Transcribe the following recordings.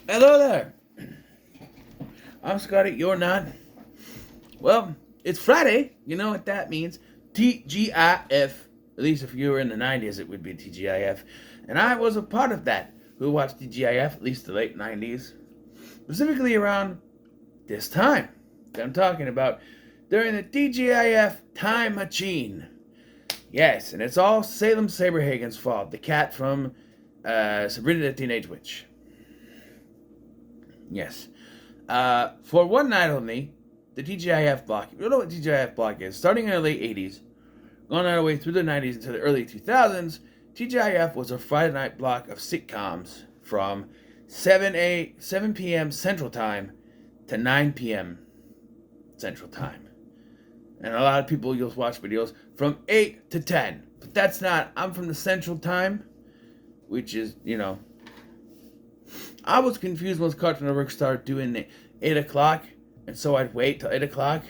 Hello there. I'm Scotty. You're not. Well, it's Friday. You know what that means. TGIF. At least if you were in the 90s, it would be TGIF. And I was a part of that who watched TGIF, at least the late 90s. Specifically around this time that I'm talking about. During the TGIF time machine. Yes, and it's all Salem Saberhagen's fault. The cat from Sabrina the Teenage Witch. Yes. For one night only, the TGIF block. You know what TGIF block is? Starting in the late 80s, going all the way through the 90s into the early 2000s, TGIF was a Friday night block of sitcoms from 7 p.m. Central Time to 9 p.m. Central Time. And a lot of people, you'll watch videos from 8 to 10. But that's not, I'm from the Central Time, which is, I was confused once Cartoon Network started doing the 8 o'clock, and so I'd wait till 8 o'clock,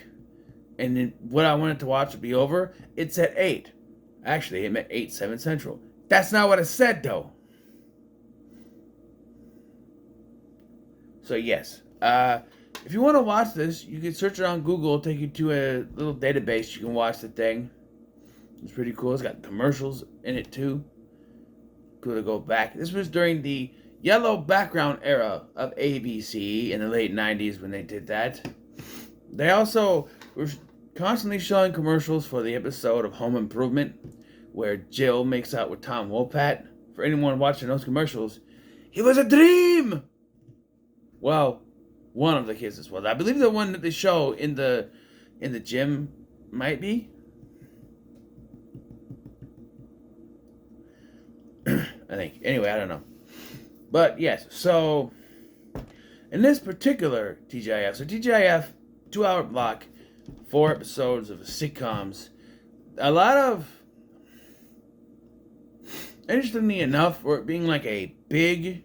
and then what I wanted to watch would be over. It said 8. Actually, it meant 8, 7 Central. That's not what it said, though. So, yes. If you want to watch this, you can search it on Google, take you to a little database. You can watch the thing. It's pretty cool. It's got commercials in it, too. Cool to go back. This was during the yellow background era of ABC in the late 90s when they did that. They also were constantly showing commercials for the episode of Home Improvement where Jill makes out with Tom Wopat. For anyone watching those commercials, it was a dream! Well, one of the kisses was. I believe the one that they show in the gym might be. I think. Anyway, I don't know. But yes, so in this particular TGIF, so TGIF 2-hour block, 4 episodes of sitcoms, a lot of, interestingly enough, for it being like a big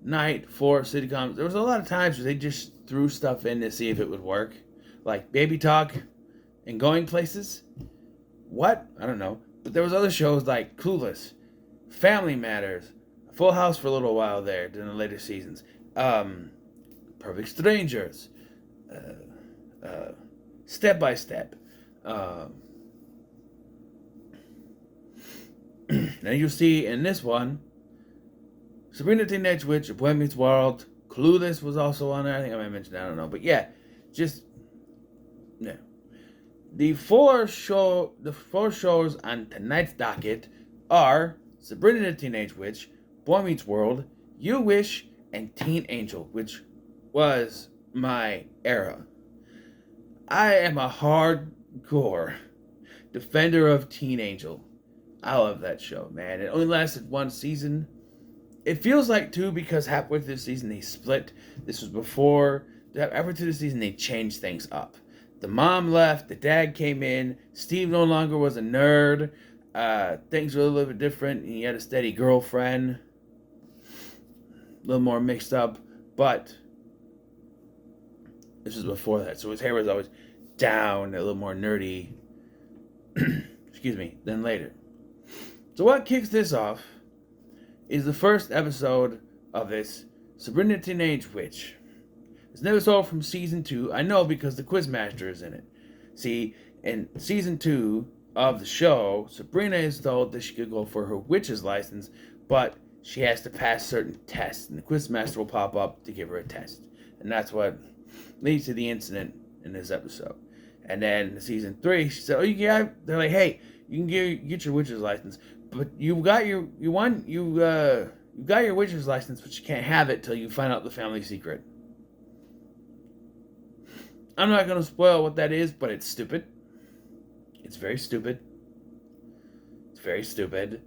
night for sitcoms, there was a lot of times where they just threw stuff in to see if it would work, like Baby Talk and Going Places. What? I don't know. But there was other shows like Clueless, Family Matters, Full House for a little while there during the later seasons. Perfect Strangers. Step by Step. Now you'll see in this one, Sabrina Teenage Witch, Boy Meets World, Clueless was also on there. I think I might mention that, I don't know. But yeah, yeah. The four shows on tonight's docket are Sabrina the Teenage Witch, Boy Meets World, You Wish, and Teen Angel, which was my era. I am a hardcore defender of Teen Angel. I love that show, man. It only lasted one season. It feels like two because halfway through the season they split. This was before, halfway through the season they changed things up. The mom left, the dad came in, Steve no longer was a nerd. Things were a little bit different. He had a steady girlfriend. A little more mixed up, but this was before that, so his hair was always down, a little more nerdy, excuse me, than later. So what kicks this off is the first episode of this Sabrina Teenage Witch. It's an episode from season 2. I know because the Quizmaster is in it. See, in season 2 of the show, Sabrina is told that she could go for her witch's license, but she has to pass certain tests, and the Quizmaster will pop up to give her a test. And that's what leads to the incident in this episode. And then in season 3, she said, they're like, hey, you can get your witch's license, but you got your witch's license, but you can't have it till you find out the family secret. I'm not going to spoil what that is, but it's stupid. It's very stupid. It's very stupid.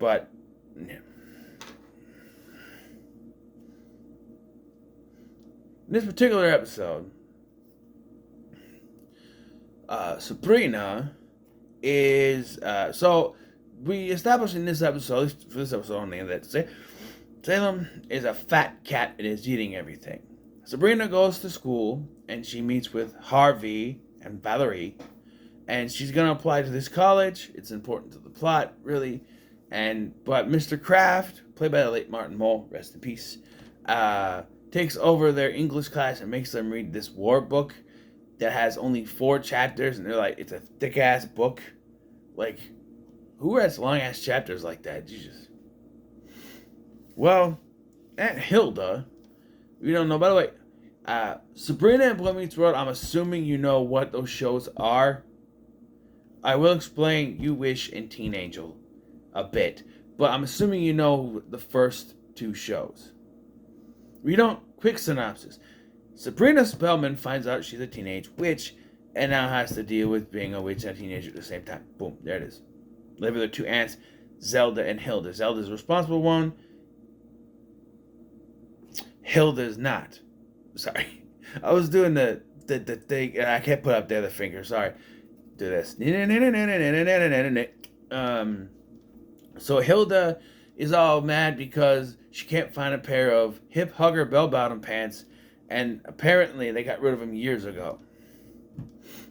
But yeah. In this particular episode, Sabrina is so we established in this episode, for this episode only, that Salem is a fat cat and is eating everything. Sabrina goes to school and she meets with Harvey and Valerie, and she's gonna apply to this college. It's important to the plot, really. But Mr. Kraft, played by the late Martin Mull, rest in peace, takes over their English class and makes them read this war book that has only 4 chapters, and they're like, it's a thick ass book. Like, who writes long ass chapters like that? Jesus. Well, Aunt Hilda, we don't know. By the way, Sabrina and Boy Meets World, I'm assuming you know what those shows are. I will explain You Wish and Teen Angel a bit, but I'm assuming you know the first 2 shows. Quick synopsis. Sabrina Spellman finds out she's a teenage witch and now has to deal with being a witch and a teenager at the same time. Boom, there it is. Live with her 2 aunts, Zelda and Hilda. Zelda's the responsible one. Hilda's not. Sorry. I was doing the thing, and I can't put up the other finger. Sorry. Do this. So Hilda is all mad because she can't find a pair of hip hugger bell-bottom pants, and apparently they got rid of them years ago.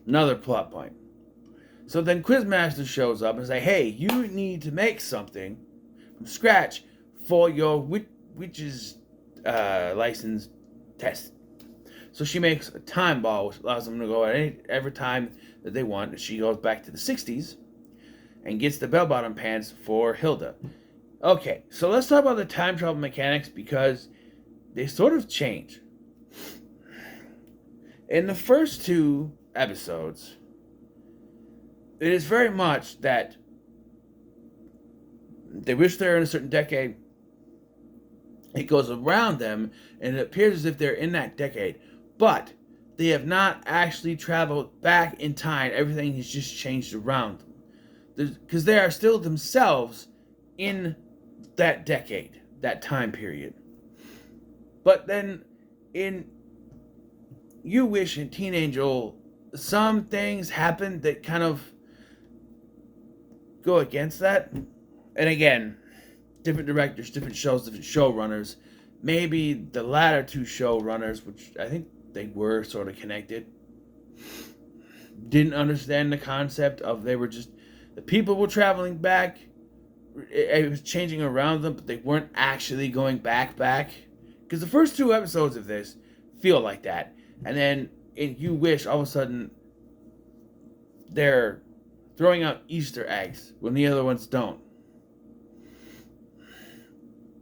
Another plot point. So then Quizmaster shows up and says, hey, you need to make something from scratch for your witch's license test. So she makes a time ball, which allows them to go at every time that they want. She goes back to the 60s and gets the bell-bottom pants for Hilda. Okay, so let's talk about the time travel mechanics because they sort of change. In the first 2 episodes, it is very much that they wish they're in a certain decade. It goes around them, and it appears as if they're in that decade. But they have not actually traveled back in time. Everything has just changed around them. Because they are still themselves in that decade, that time period. But then in You Wish and Teen Angel, some things happen that kind of go against that. And again, different directors, different shows, different showrunners. Maybe the latter 2 showrunners, which I think they were sort of connected, didn't understand the concept of they were just, the people were traveling back. It was changing around them, but they weren't actually going back. Because the first 2 episodes of this feel like that. And then in You Wish, all of a sudden, they're throwing out Easter eggs when the other ones don't.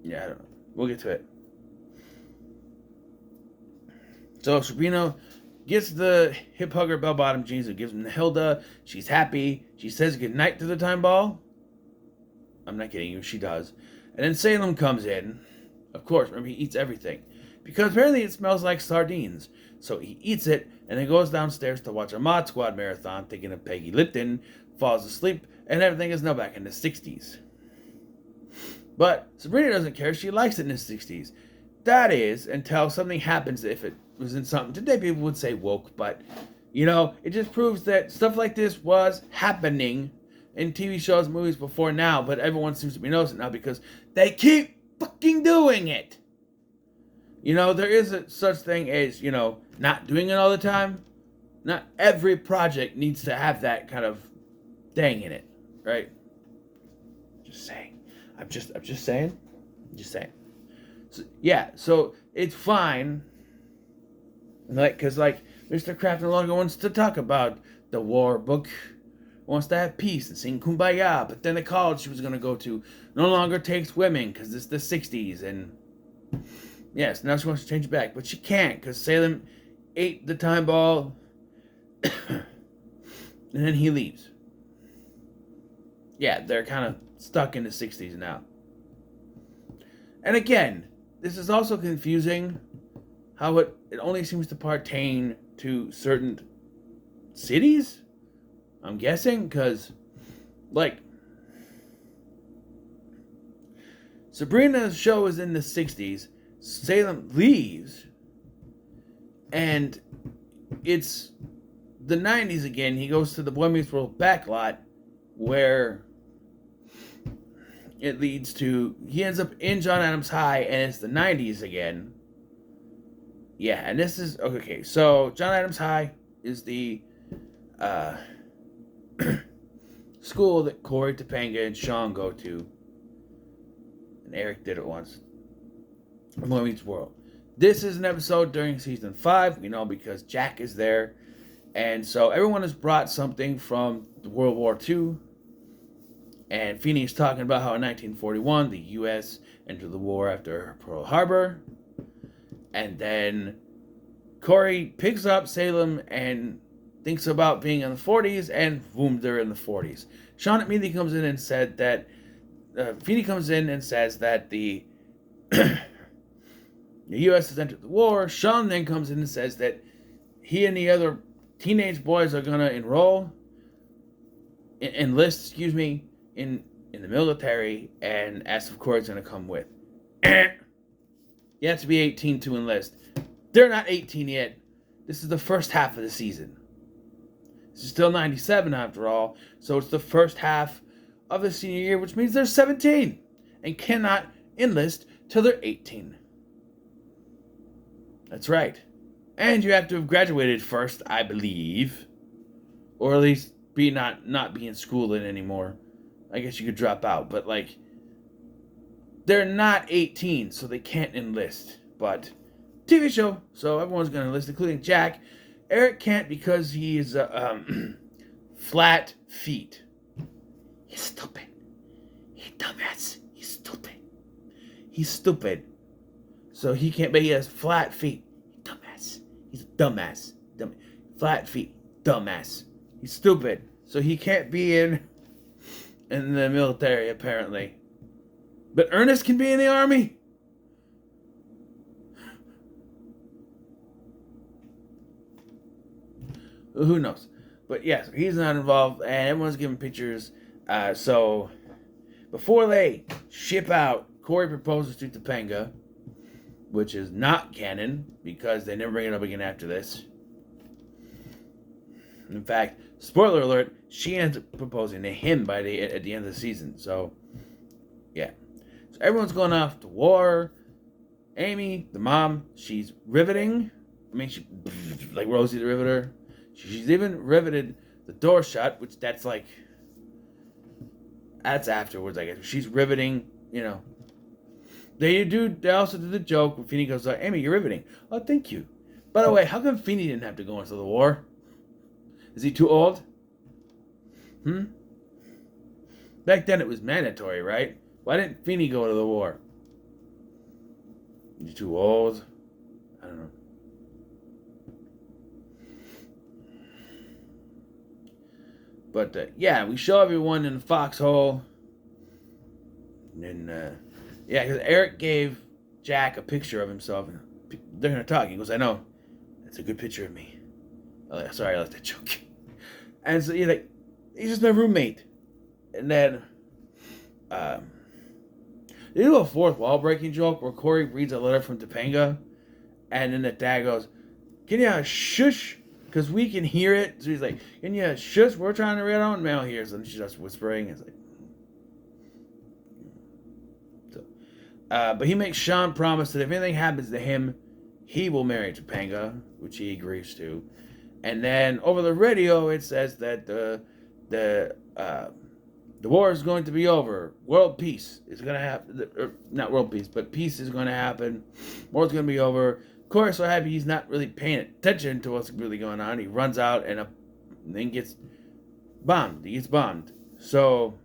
Yeah, I don't know. We'll get to it. So Sabrina gets the hip hugger bell bottom jeans and gives them to Hilda. She's happy. She says goodnight to the time ball. I'm not kidding you, she does. And then Salem comes in. Of course, remember he eats everything. Because apparently it smells like sardines. So he eats it and then goes downstairs to watch a Mod Squad marathon thinking of Peggy Lipton, falls asleep, and everything is now back in the 60s. But Sabrina doesn't care. She likes it in the 60s. That is, until something happens. If it was in something today, people would say woke. But, it just proves that stuff like this was happening in TV shows and movies before now. But everyone seems to be noticing now because they keep fucking doing it. There is a such thing as, not doing it all the time. Not every project needs to have that kind of thing in it, right? Just saying. I'm just saying. So, yeah, so it's fine. Because Mr. Kraft no longer wants to talk about the war book. Wants to have peace and sing Kumbaya. But then the college she was going to go to no longer takes women because it's the 60s. And yes, now she wants to change it back. But she can't because Salem ate the time ball. And then he leaves. Yeah, they're kind of stuck in the 60s now. And again, this is also confusing how it only seems to pertain to certain cities, I'm guessing, because, Sabrina's show is in the 60s, Salem leaves, and it's the 90s again. He goes to the Boy Meets World backlot, where it leads to, he ends up in John Adams High, and it's the 90s again. Yeah, and this is, okay, so John Adams High is the school that Corey, Topanga, and Sean go to. And Eric did it once. Boy Meets World. This is an episode during season 5, we know, because Jack is there. And so everyone has brought something from World War II. And Feeney's talking about how in 1941 the U.S. entered the war after Pearl Harbor. And then Corey picks up Salem and thinks about being in the 40s, and boom, they're in the 40s. Sean immediately comes in and said that Feeney comes in and says that the the U.S. has entered the war. Sean then comes in and says that he and the other teenage boys are gonna enlist, in the military, and asks if Corey's gonna come with. You have to be 18 to enlist. They're not 18 yet. This is the first half of the season. This is still 97 after all, so it's the first half of the senior year, which means they're 17 and cannot enlist till they're 18. That's right. And you have to have graduated first, I believe. Or at least not be in school then anymore. I guess you could drop out, but they're not 18, so they can't enlist. But TV show, so everyone's going to enlist, including Jack. Eric can't because he's flat feet. He's stupid. He's dumbass. He's stupid. He's stupid. So he can't, but he has flat feet. Dumbass. He's a dumbass. Flat feet. Dumbass. He's stupid. So he can't be in the military, apparently. But Ernest can be in the army. Who knows? But yes, he's not involved, and everyone's giving pictures. So before they ship out, Corey proposes to Topanga, which is not canon because they never bring it up again after this. In fact, spoiler alert, she ends up proposing to him at the end of the season. So yeah, so everyone's going off to war. Amy, the mom, she's riveting. I mean, she like Rosie the Riveter. She's even riveted the door shut, which that's afterwards, I guess. She's riveting, They also did the joke when Feeney goes, Amy, you're riveting. Oh, thank you. By the way, how come Feeney didn't have to go into the war? Is he too old? Back then it was mandatory, right? Why didn't Feeney go to the war? Is he too old? I don't know. But, yeah, we show everyone in the foxhole. And then, because Eric gave Jack a picture of himself. And they're going to talk. He goes, I know. That's a good picture of me. Oh, sorry, I like that joke. And so, he's just my roommate. And then, they do a fourth wall-breaking joke where Corey reads a letter from Topanga. And then the dad goes, can you shush? Because we can hear it. So he's like, can you shush? We're trying to read our own mail here. So she's just whispering. It's like, but he makes Sean promise that if anything happens to him, he will marry Topanga, which he agrees to. And then over the radio, it says that the war is going to be over. World peace is going to happen. Not world peace, but peace is going to happen. War's going to be over. Corey's so happy he's not really paying attention to what's really going on. He runs out and then gets bombed. He gets bombed. So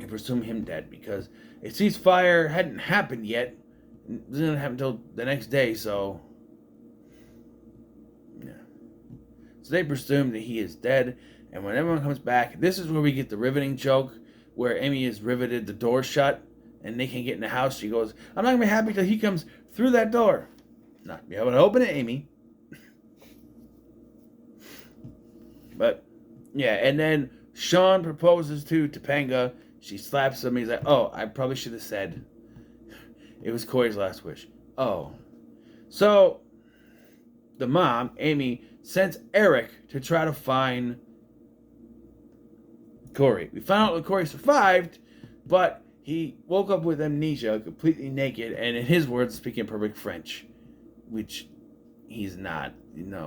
I presume him dead because a ceasefire hadn't happened yet. It didn't happen until the next day, so yeah. So they presume that he is dead. And when everyone comes back, this is where we get the riveting joke where Amy has riveted the door shut and they can't get in the house. She goes, I'm not going to be happy till he comes through that door. Not be able to open it, Amy. But, yeah, and then Sean proposes to Topanga. She slaps him. He's like, oh, I probably should have said it was Corey's last wish. Oh. So, the mom, Amy, sends Eric to try to find Corey. We found out that Corey survived, but he woke up with amnesia, completely naked, and in his words, speaking perfect French. Which he's not, Even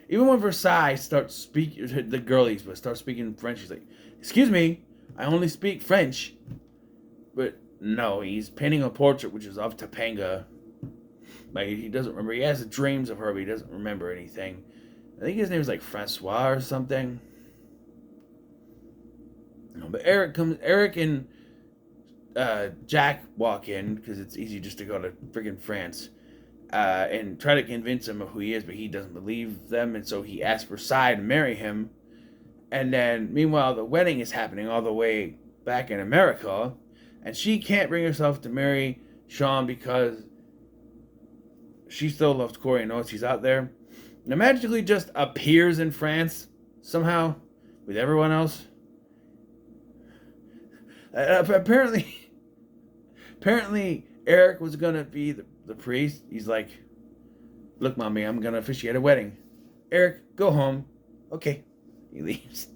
when Versailles starts speaking, the girlies start speaking French, he's like, excuse me, I only speak French. But No, he's painting a portrait which is of Topanga. Like, he doesn't remember. He has dreams of her, but he doesn't remember anything. I think his name is like Francois or something. But Eric and Jack walk in because it's easy just to go to freaking France and try to convince him of who he is, but he doesn't believe them, and so he asks for Sai to marry him. And then, meanwhile, the wedding is happening all the way back in America, and she can't bring herself to marry Sean because she still loves Corey and knows he's out there. And it magically just appears in France somehow with everyone else. Apparently, Eric was gonna be the priest. He's like, "Look, mommy, I'm gonna officiate a wedding. Eric, go home." Okay, he leaves.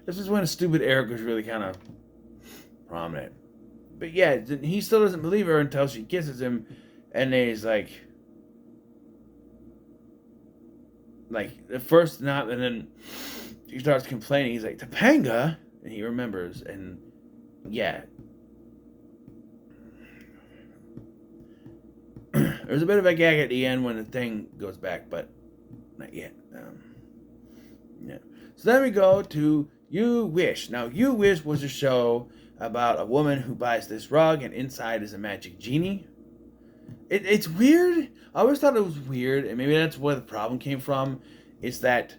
This is when a stupid Eric was really kind of prominent. But yeah, he still doesn't believe her until she kisses him, and then he's like at first not, and then he starts complaining. He's like, Topanga, and he remembers, and yeah. There's a bit of a gag at the end when the thing goes back, but not yet. Yeah. So then we go to You Wish. Now, You Wish was a show about a woman who buys this rug, and inside is a magic genie. It's weird. I always thought it was weird, and maybe that's where the problem came from, is that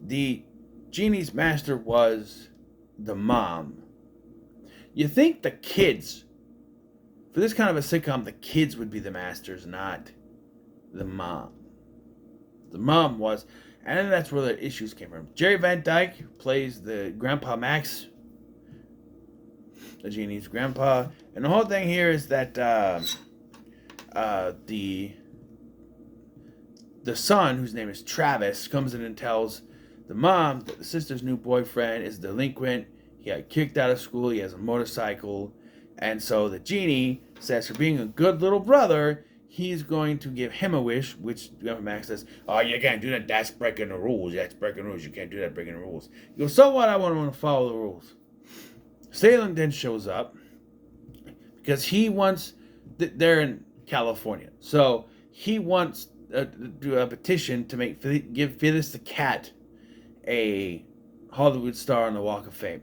the genie's master was the mom. You think the kids, for this kind of a sitcom, the kids would be the masters, not the mom. The mom was, and then that's where the issues came from. Jerry Van Dyke plays the Grandpa Max, the genie's grandpa, and the whole thing here is that the son, whose name is Travis, comes in and tells the mom that the sister's new boyfriend is delinquent. He got kicked out of school. He has a motorcycle. And so the genie says, for being a good little brother, he's going to give him a wish, which Grandpa Max says, oh, you can't do that. That's breaking the rules. That's breaking the rules. You can't do that, breaking the rules. He goes, so what? I want to follow the rules. Salem then shows up because he wants, they're in California. So he wants to do a petition to give Phyllis the cat a Hollywood star on the Walk of Fame.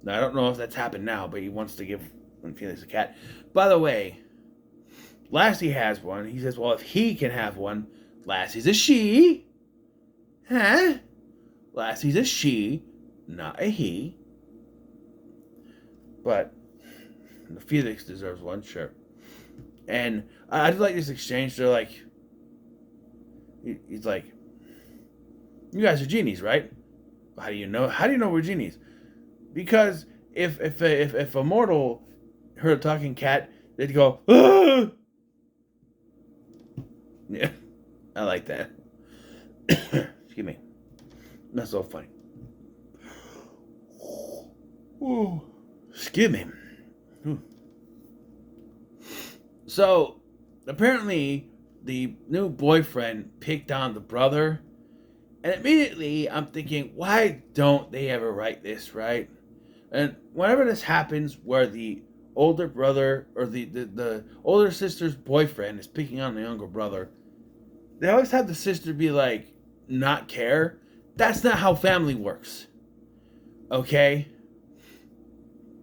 Now, I don't know if that's happened now, but he wants to give Felix a cat. By the way, Lassie has one. He says, well, if he can have one, Lassie's a she. Huh? Lassie's a she, not a he. But Felix deserves one, sure. And I just like this exchange. They're like, he's like, you guys are genies, right? How do you know? How do you know we're genies? Because if a mortal heard a talking cat, they'd go, ah! Yeah, I like that. Excuse me. That's so funny. Ooh. Excuse me. Ooh. So, apparently, the new boyfriend picked on the brother. And immediately, I'm thinking, why don't they ever write this, right? And whenever this happens, where the older brother or the older sister's boyfriend is picking on the younger brother, they always have the sister be like, not care. That's not how family works. Okay?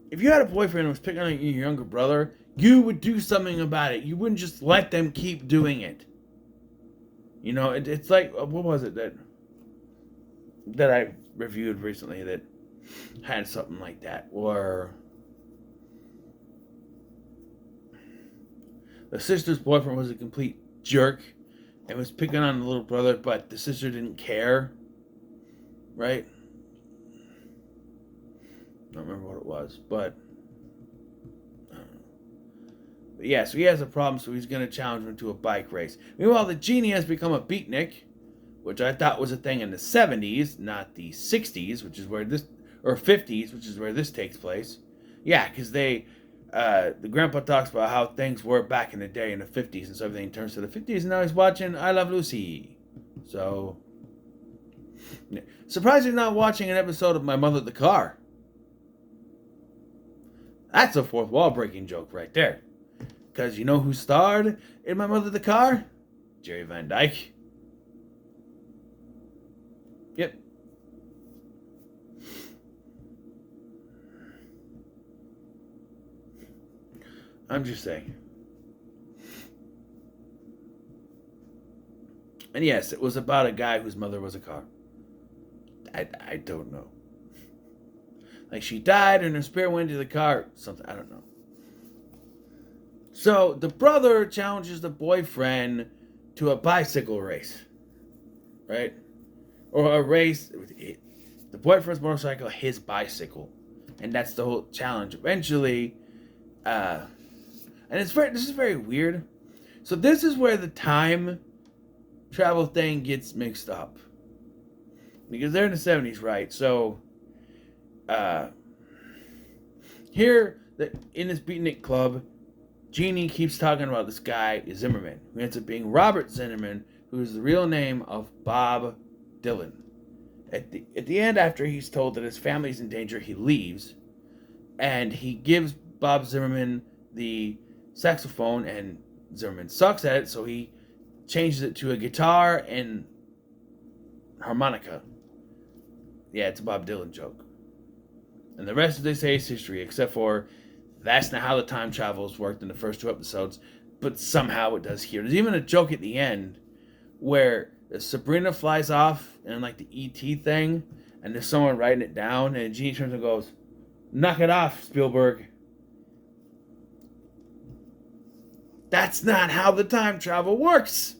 If you had a boyfriend who was picking on your younger brother, you would do something about it. You wouldn't just let them keep doing it. You know, it's like, what was it that I reviewed recently that had something like that, or the sister's boyfriend was a complete jerk and was picking on the little brother, but the sister didn't care, right? I don't remember what it was, but yeah, so he has a problem, so he's going to challenge him to a bike race. Meanwhile, the genie has become a beatnik, which I thought was a thing in the 70s, not the 60s, which is where this, or 50s, which is where this takes place. Yeah, because the grandpa talks about how things were back in the day in the 50s, and so everything turns to the 50s, and now he's watching I Love Lucy. So, yeah. Surprised he's not watching an episode of My Mother the Car. That's a fourth wall breaking joke right there. Because you know who starred in My Mother the Car? Jerry Van Dyke. Yep. I'm just saying. And yes, it was about a guy whose mother was a car. I don't know. Like she died and her spirit went into the car. Something, I don't know. So the brother challenges the boyfriend to a bicycle race. Right? Or a race. The boyfriend's motorcycle, his bicycle. And that's the whole challenge. Eventually, and this is very weird. So this is where the time travel thing gets mixed up. Because they're in the 70s, right? So, here, in this beatnik club, Jeannie keeps talking about this guy, Zimmerman, who ends up being Robert Zimmerman, who is the real name of Bob Dylan. At the end, after he's told that his family's in danger, he leaves, and he gives Bob Zimmerman the saxophone, and Zimmerman sucks at it, so he changes it to a guitar and harmonica. Yeah, it's a Bob Dylan joke. And the rest of this is history, except for that's not how the time travels worked in the first 2 episodes, but somehow it does here. There's even a joke at the end where Sabrina flies off in like the E.T. thing, and there's someone writing it down, and Genie turns and goes, "Knock it off, Spielberg." That's not how the time travel works.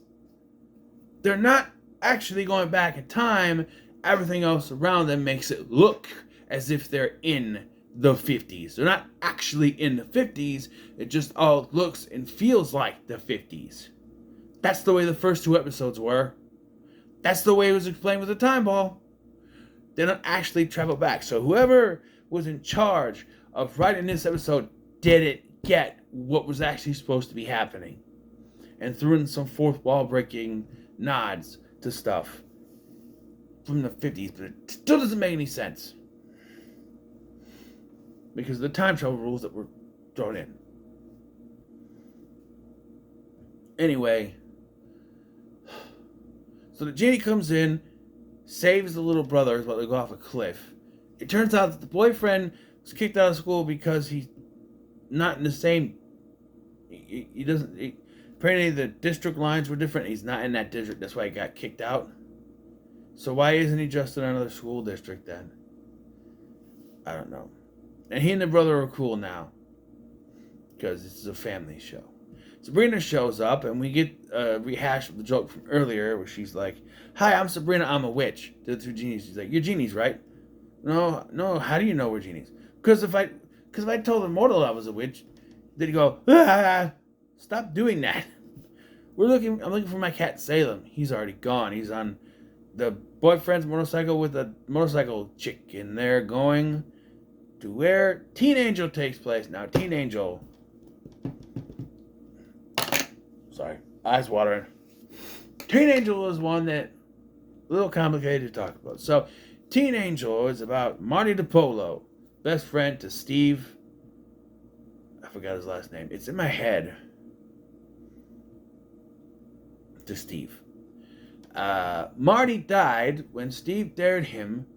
They're not actually going back in time. Everything else around them makes it look as if they're in the 50s. They're not actually in the 50s. It just all looks and feels like the 50s. That's the way the first 2 episodes were. That's the way it was explained with the time ball. They don't actually travel back. So whoever was in charge of writing this episode didn't get what was actually supposed to be happening. And threw in some fourth wall breaking nods to stuff from the 50s, but it still doesn't make any sense. Because of the time travel rules that were thrown in. Anyway, so the genie comes in, saves the little brothers while they go off a cliff. It turns out that the boyfriend was kicked out of school because he's not in the same. He doesn't. Apparently, the district lines were different. He's not in that district. That's why he got kicked out. So why isn't he just in another school district then? I don't know. And he and the brother are cool now. Because this is a family show. Sabrina shows up, and we get a rehash of the joke from earlier, where she's like, "Hi, I'm Sabrina, I'm a witch." To the 2 genies. She's like, "You're genies, right?" No, how do you know we're genies? Because if I told the mortal I was a witch, they'd go, "Ah, stop doing that." I'm looking for my cat Salem. He's already gone. He's on the boyfriend's motorcycle with a motorcycle chick, and they're going to where Teen Angel takes place. Now, Teen Angel... Sorry, eyes watering. Teen Angel is one that... a little complicated to talk about. So, Teen Angel is about Marty DiPolo, best friend to Steve... I forgot his last name. It's in my head. To Steve. Marty died when Steve dared him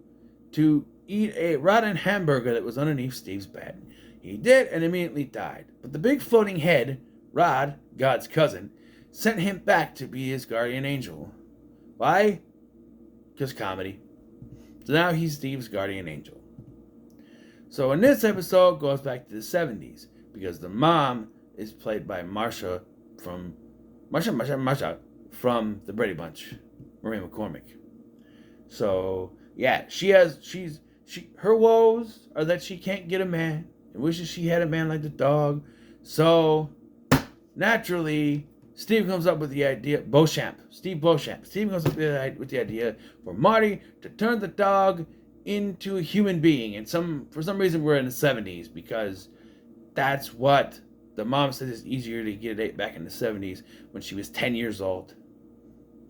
to eat a rotten hamburger that was underneath Steve's bed. He did and immediately died. But the big floating head, Rod, God's cousin, sent him back to be his guardian angel. Why? Because comedy. So now he's Steve's guardian angel. So in this episode, goes back to the 70s. Because the mom is played by Marsha from the Brady Bunch, Marie McCormick. So yeah, her woes are that she can't get a man and wishes she had a man like the dog. So naturally, Steve comes up with the idea. Steve Beauchamp. Steve comes up with the idea for Marty to turn the dog into a human being. And for some reason we're in the 70s because that's what the mom says is easier to get a date back in the 70s when she was 10 years old.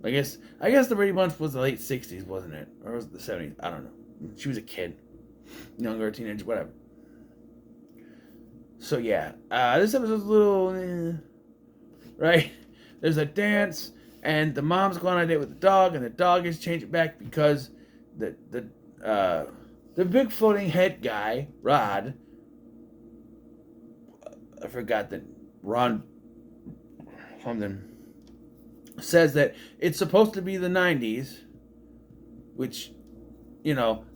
I guess the Brady Bunch was the late 60s, wasn't it? Or was it the 70s? I don't know. She was a kid. Younger, teenager, whatever. So yeah, this episode's a little, right? There's a dance, and the mom's going on a date with the dog, and the dog is changing back because the big floating head guy, Rod, I forgot that Ron something, says that it's supposed to be the 90s, which,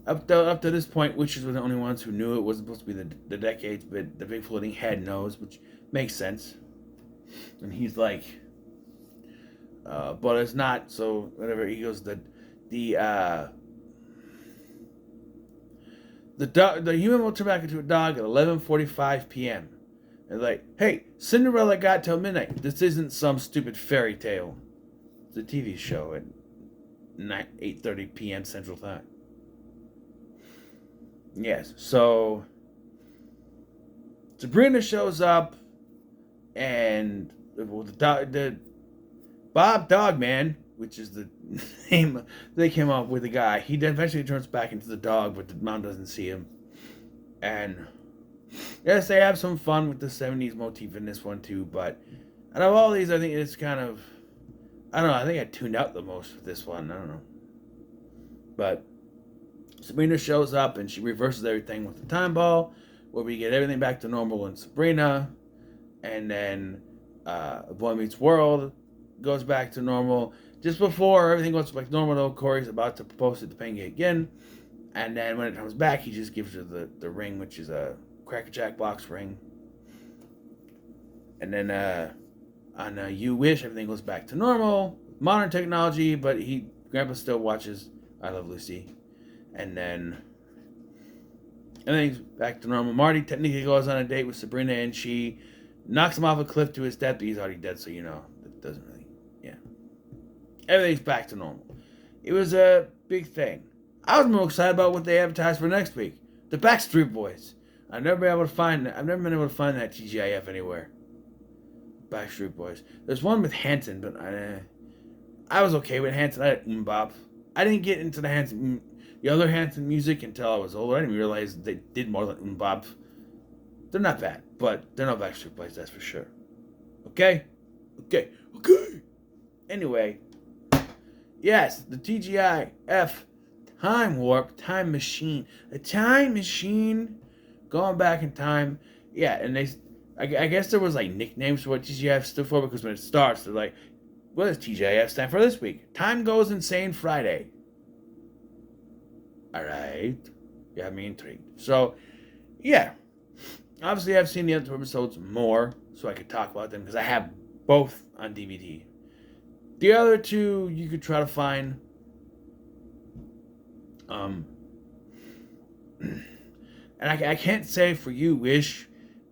up to this point, witches were the only ones who knew it was supposed to be the decades, but the big floating head knows, which makes sense. And he's like, but it's not, so whatever. He goes, the human will turn back into a dog at 11:45 p.m. And like, hey, Cinderella got till midnight. This isn't some stupid fairy tale. It's a TV show at 8:30 p.m. Central Time. Yes, so Sabrina shows up, and the Bob Dogman, which is the name they came up with, the guy, he eventually turns back into the dog, but the mom doesn't see him. And yes, they have some fun with the 70s motif in this one too, but out of all these, I think it's kind of, I don't know, I think I tuned out the most with this one, I don't know. But Sabrina shows up and she reverses everything with the time ball, where we get everything back to normal in Sabrina, and then Boy Meets World goes back to normal. Just before everything goes back to normal, though, Corey's about to propose to Topanga again, and then when it comes back, he just gives her the ring, which is a Cracker Jack box ring. And then on You Wish, everything goes back to normal, modern technology, but Grandpa still watches I Love Lucy. And then everything's back to normal. Marty technically goes on a date with Sabrina, and she knocks him off a cliff to his death, but he's already dead, so it doesn't really, everything's back to normal. It was a big thing. I was more excited about what they advertised for next week. The Backstreet Boys. I've never been able to find that TGIF anywhere. Backstreet Boys. There's one with Hanson, but I was okay with Hanson. I had Bop. I didn't get into the other Hanson music until I was older. I didn't realize they did more than Bop. They're not bad, but they're not Backstreet Boys, that's for sure. Okay. Anyway, yes, the TGIF time warp, time machine, a time machine going back in time. Yeah, and I guess there was like nicknames for what TGIF stood for, because when it starts, they're like, what does TGIF stand for this week? Time Goes Insane Friday. All right, got me intrigued. So, yeah, obviously I've seen the other episodes more, so I could talk about them because I have both on DVD. The other two you could try to find. And I can't say for You Wish,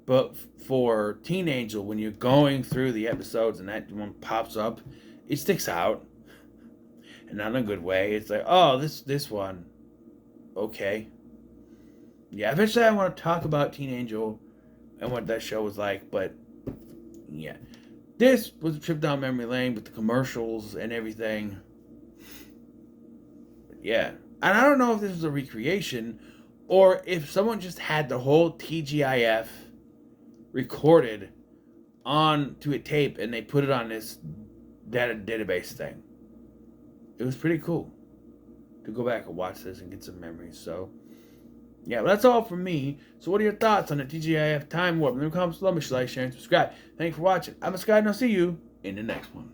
but for Teen Angel, when you're going through the episodes and that one pops up, it sticks out, and not in a good way. It's like, oh, this one, okay. Yeah, eventually I want to talk about Teen Angel and what that show was like, but yeah. This was a trip down memory lane with the commercials and everything. Yeah. And I don't know if this was a recreation or if someone just had the whole TGIF recorded onto a tape and they put it on this database thing. It was pretty cool to go back and watch this and get some memories. So, yeah, well, that's all from me. So what are your thoughts on the TGIF Time Warp? Leave a comment below. Make sure you like, share, and subscribe. Thank you for watching. I'm Sky, and I'll see you in the next one.